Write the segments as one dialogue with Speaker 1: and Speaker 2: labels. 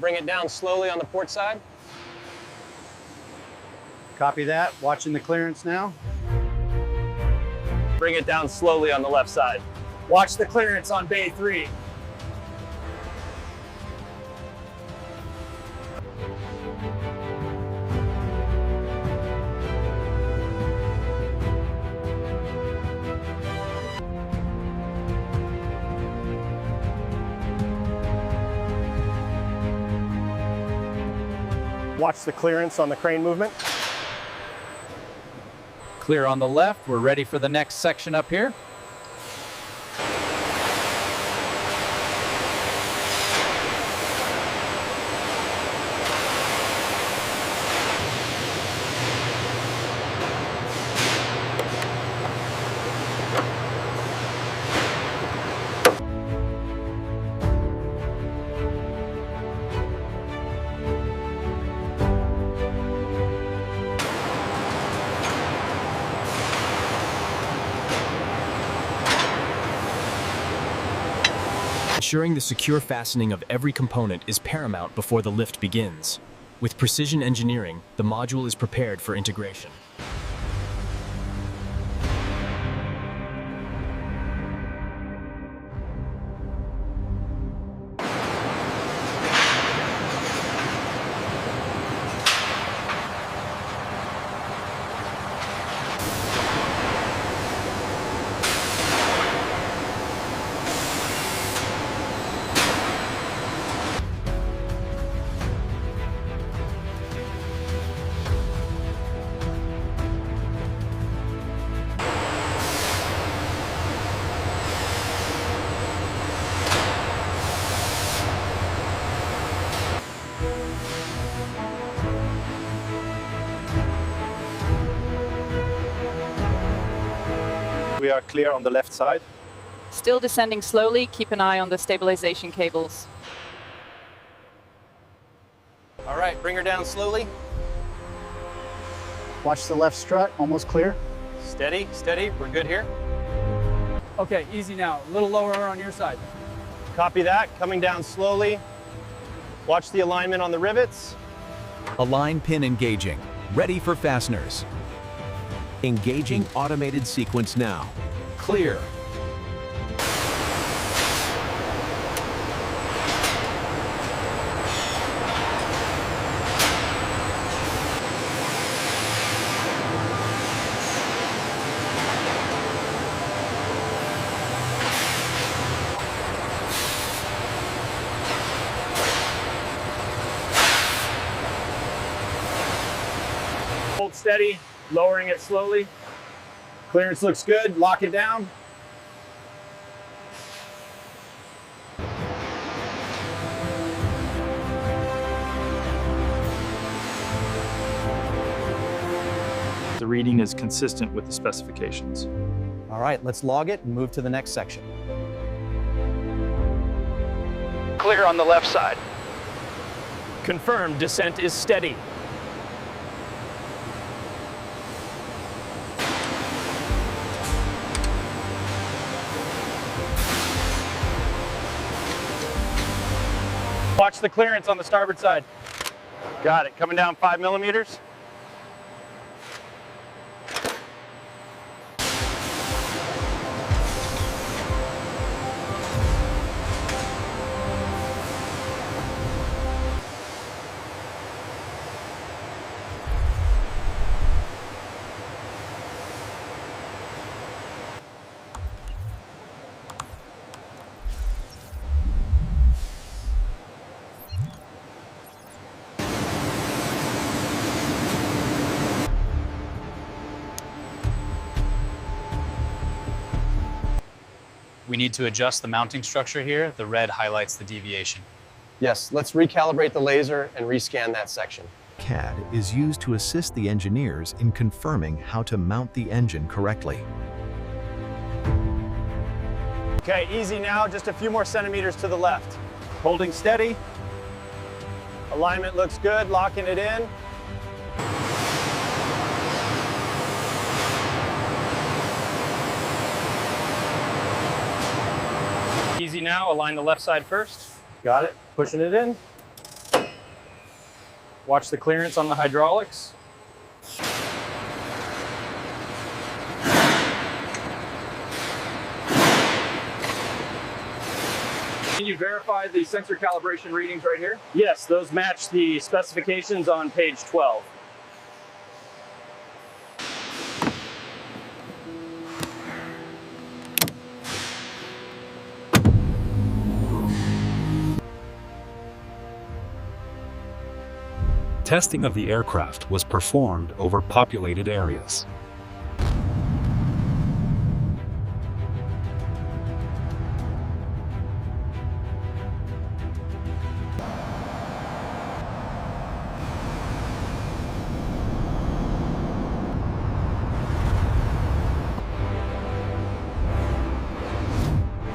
Speaker 1: Bring it down slowly on the port side.
Speaker 2: Copy that. Watching the clearance now.
Speaker 1: Bring it down slowly on the left side.
Speaker 3: Watch the clearance on bay 3.
Speaker 1: Watch the clearance on the crane movement.
Speaker 4: Clear on the left. We're ready for the next section up here.
Speaker 5: Ensuring the secure fastening of every component is paramount before the lift begins. With precision engineering, the module is prepared for integration.
Speaker 1: We are clear on the left side.
Speaker 6: Still descending slowly, keep an eye on the stabilization cables.
Speaker 1: All right, bring her down slowly.
Speaker 2: Watch the left strut. Almost clear.
Speaker 1: Steady, steady. We're good here.
Speaker 3: Okay, easy now. A little lower on your side.
Speaker 1: Copy that. Coming down slowly. Watch the alignment on the rivets.
Speaker 7: Align pin engaging. Ready for fasteners. Engaging automated sequence now. Clear.
Speaker 3: Hold steady, lowering it slowly. Clearance looks good. Lock it down.
Speaker 8: The reading is consistent with the specifications.
Speaker 9: All right, let's log it and move to the next section.
Speaker 1: Clear on the left side. Confirmed descent is steady. Watch the clearance on the starboard side. Got it. Coming down 5 millimeters.
Speaker 4: We need to adjust the mounting structure here. The red highlights the deviation.
Speaker 9: Yes, let's recalibrate the laser and rescan that section.
Speaker 7: CAD is used to assist the engineers in confirming how to mount the engine correctly.
Speaker 1: Okay, easy now. Just a few more centimeters to the left. Holding steady. Alignment looks good. Locking it in. Easy now, align the left side first. Got it, pushing it in.
Speaker 3: Watch the clearance on the hydraulics. Can you verify the sensor calibration readings right here? Yes, those match the specifications on page 12.
Speaker 10: Testing of the aircraft was performed over populated areas.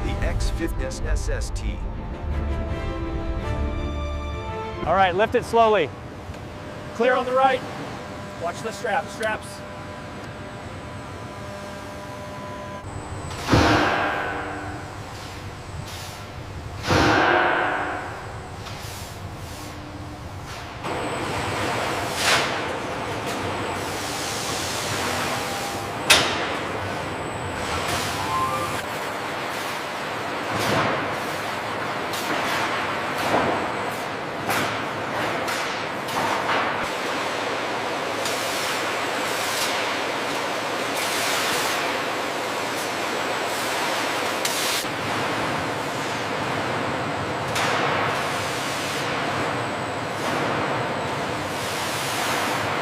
Speaker 7: The X-50 SST.
Speaker 1: All right, lift it slowly. Clear on the right. Watch the straps.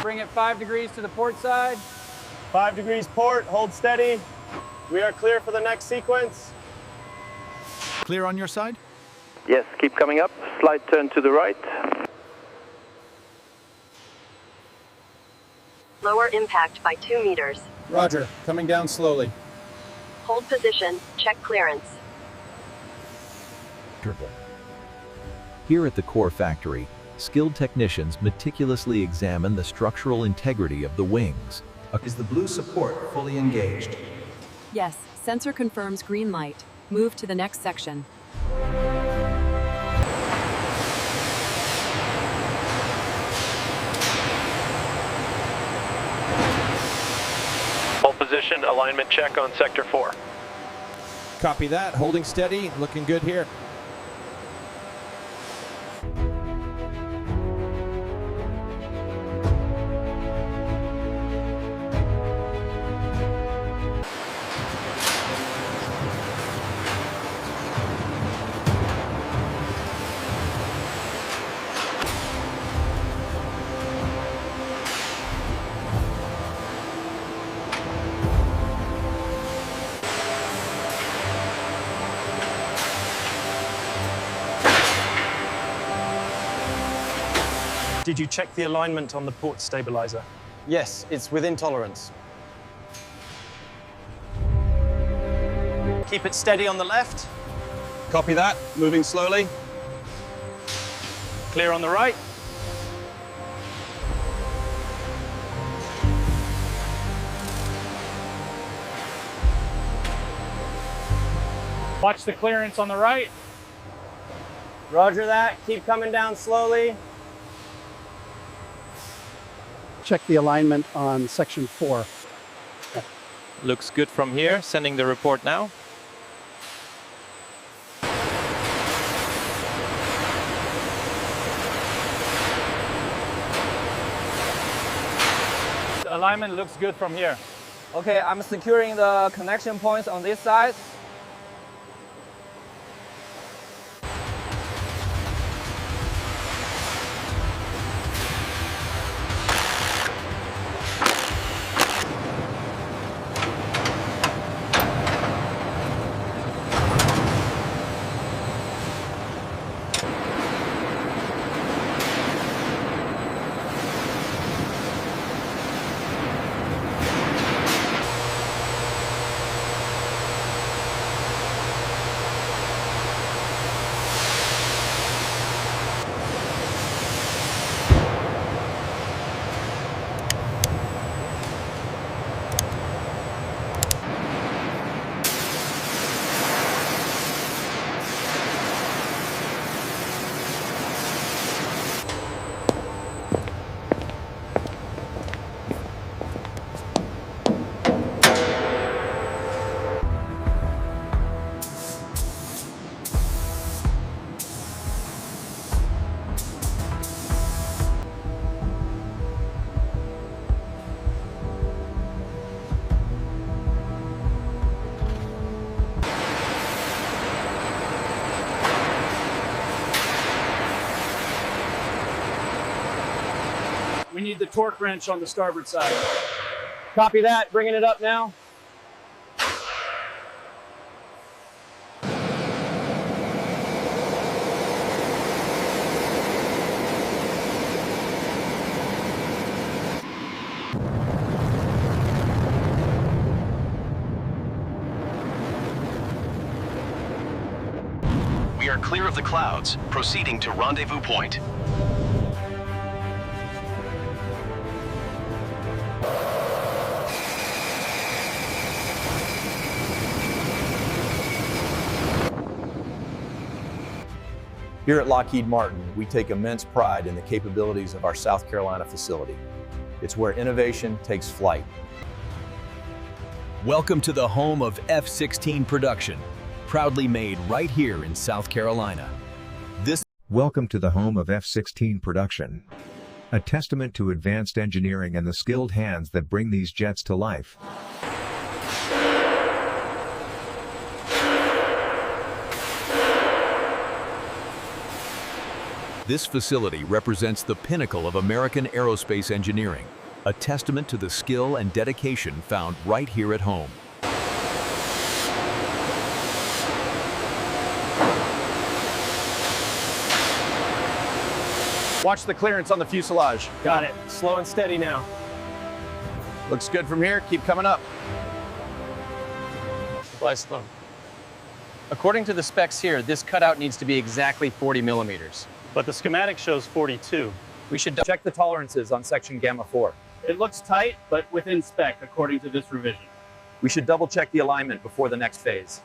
Speaker 3: Bring it 5 degrees to the port side.
Speaker 1: 5 degrees port, hold steady. We are clear for the next sequence.
Speaker 7: Clear on your side?
Speaker 11: Yes, keep coming up. Slight turn to the right.
Speaker 12: Lower impact by 2 meters.
Speaker 2: Roger, coming down slowly.
Speaker 12: Hold position, check clearance.
Speaker 7: Here at the core factory, skilled technicians meticulously examine the structural integrity of the wings. Is the blue support fully engaged?
Speaker 13: Yes, sensor confirms green light. Move to the next section.
Speaker 11: Hold position, alignment check on sector 4.
Speaker 2: Copy that, holding steady, looking good here.
Speaker 8: Did you check the alignment on the port stabilizer?
Speaker 9: Yes, it's within tolerance.
Speaker 1: Keep it steady on the left.
Speaker 9: Copy that. Moving slowly.
Speaker 3: Clear on the right. Watch the clearance on the right.
Speaker 1: Roger that. Keep coming down slowly.
Speaker 2: Check the alignment on section 4.
Speaker 11: Looks good from here. Sending the report now.
Speaker 3: The alignment looks good from here.
Speaker 14: Okay, I'm securing the connection points on this side.
Speaker 3: We need the torque wrench on the starboard side.
Speaker 9: Copy that, bringing it up now.
Speaker 15: We are clear of the clouds, proceeding to rendezvous point.
Speaker 16: Here at Lockheed Martin, we take immense pride in the capabilities of our South Carolina facility. It's where innovation takes flight.
Speaker 5: Welcome to the home of F-16 production, proudly made right here in South Carolina.
Speaker 17: Welcome to the home of F-16 production. A testament to advanced engineering and the skilled hands that bring these jets to life.
Speaker 7: This facility represents the pinnacle of American aerospace engineering, a testament to the skill and dedication found right here at home.
Speaker 1: Watch the clearance on the fuselage.
Speaker 9: Got it. Slow and steady now.
Speaker 1: Looks good from here. Keep coming up.
Speaker 3: Fly slow. According to the specs here, this cutout needs to be exactly 40 millimeters.
Speaker 18: But the schematic shows 42.
Speaker 3: We should
Speaker 11: Check the tolerances on section Gamma 4.
Speaker 3: It looks tight, but within spec, according to this revision.
Speaker 11: We should double check the alignment before the next phase.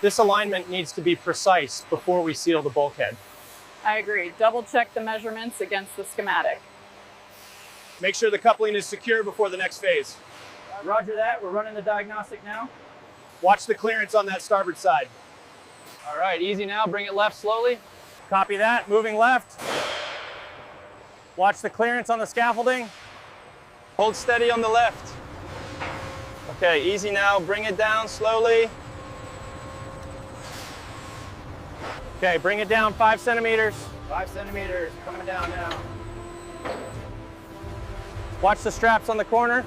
Speaker 3: This alignment needs to be precise before we seal the bulkhead.
Speaker 6: I agree. Double check the measurements against the schematic.
Speaker 1: Make sure the coupling is secure before the next phase.
Speaker 3: Roger that. We're running the diagnostic now.
Speaker 1: Watch the clearance on that starboard side.
Speaker 3: All right, easy now. Bring it left slowly.
Speaker 1: Copy that. Moving left. Watch the clearance on the scaffolding. Hold steady on the left. Okay, easy now. Bring it down slowly. Okay, bring it down 5 centimeters.
Speaker 3: 5 centimeters, coming down now.
Speaker 1: Watch the straps on the corner.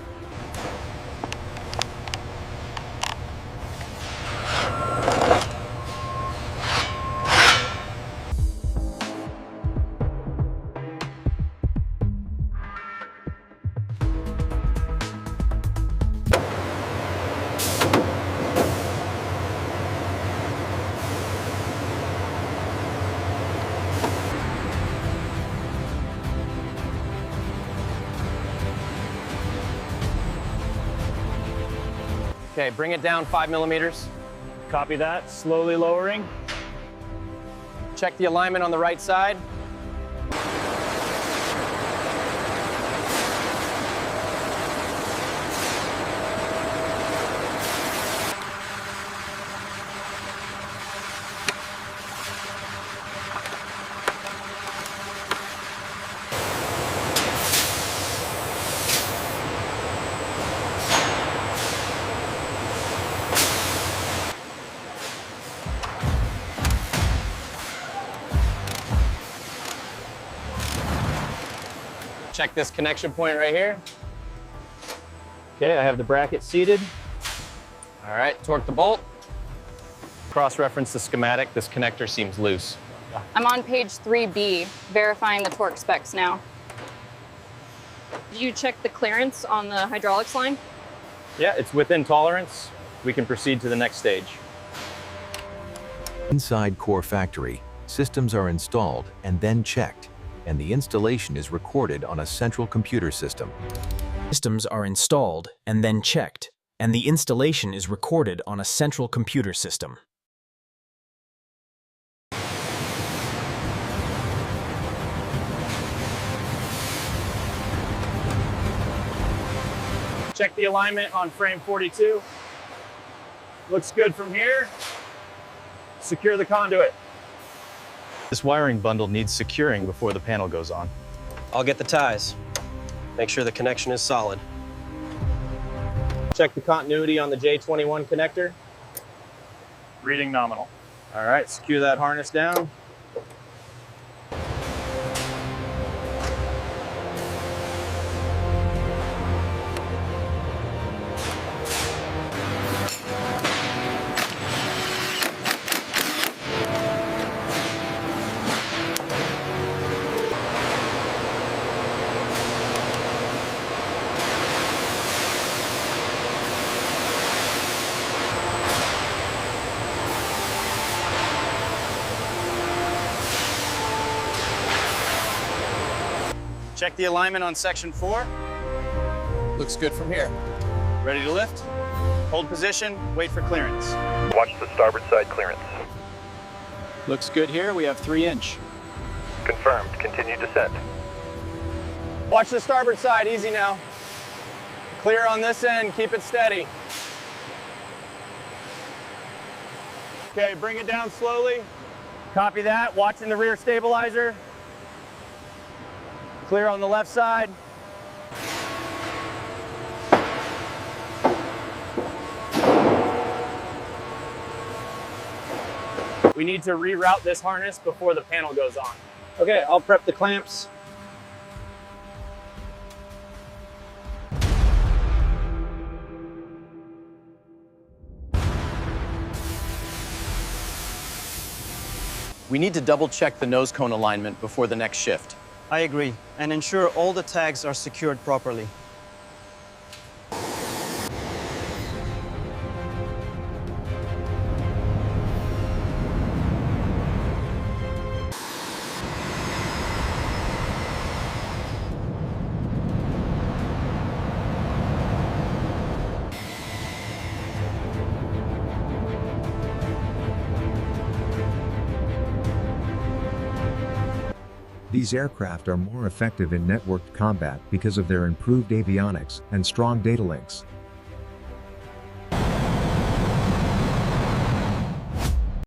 Speaker 3: Okay, bring it down 5 millimeters.
Speaker 18: Copy that. Slowly lowering.
Speaker 3: Check the alignment on the right side. Check this connection point right here. Okay, I have the bracket seated. All right, torque the bolt. Cross-reference the schematic. This connector seems loose.
Speaker 6: I'm on page 3B, verifying the torque specs now. Did you check the clearance on the hydraulics line?
Speaker 3: Yeah, it's within tolerance. We can proceed to the next stage.
Speaker 7: Inside Core Factory, systems are installed and then checked, and the installation is recorded on a central computer system.
Speaker 5: Systems are installed and then checked, and the installation is recorded on a central computer system.
Speaker 1: Check the alignment on frame 42. Looks good from here. Secure the conduit.
Speaker 18: This wiring bundle needs securing before the panel goes on.
Speaker 9: I'll get the ties. Make sure the connection is solid. Check the continuity on the J21 connector.
Speaker 1: Reading nominal. All right, secure that harness down. Check the alignment on section 4. Looks good from here. Ready to lift? Hold position, wait for clearance.
Speaker 19: Watch the starboard side clearance.
Speaker 2: Looks good here. We have 3-inch.
Speaker 19: Confirmed. Continue descent.
Speaker 1: Watch the starboard side, easy now. Clear on this end, keep it steady. Okay, bring it down slowly. Copy that, watching the rear stabilizer. Clear on the left side. We need to reroute this harness before the panel goes on.
Speaker 2: Okay, I'll prep the clamps.
Speaker 3: We need to double check the nose cone alignment before the next shift.
Speaker 20: I agree, and ensure all the tags are secured properly.
Speaker 17: These aircraft are more effective in networked combat because of their improved avionics and strong data links.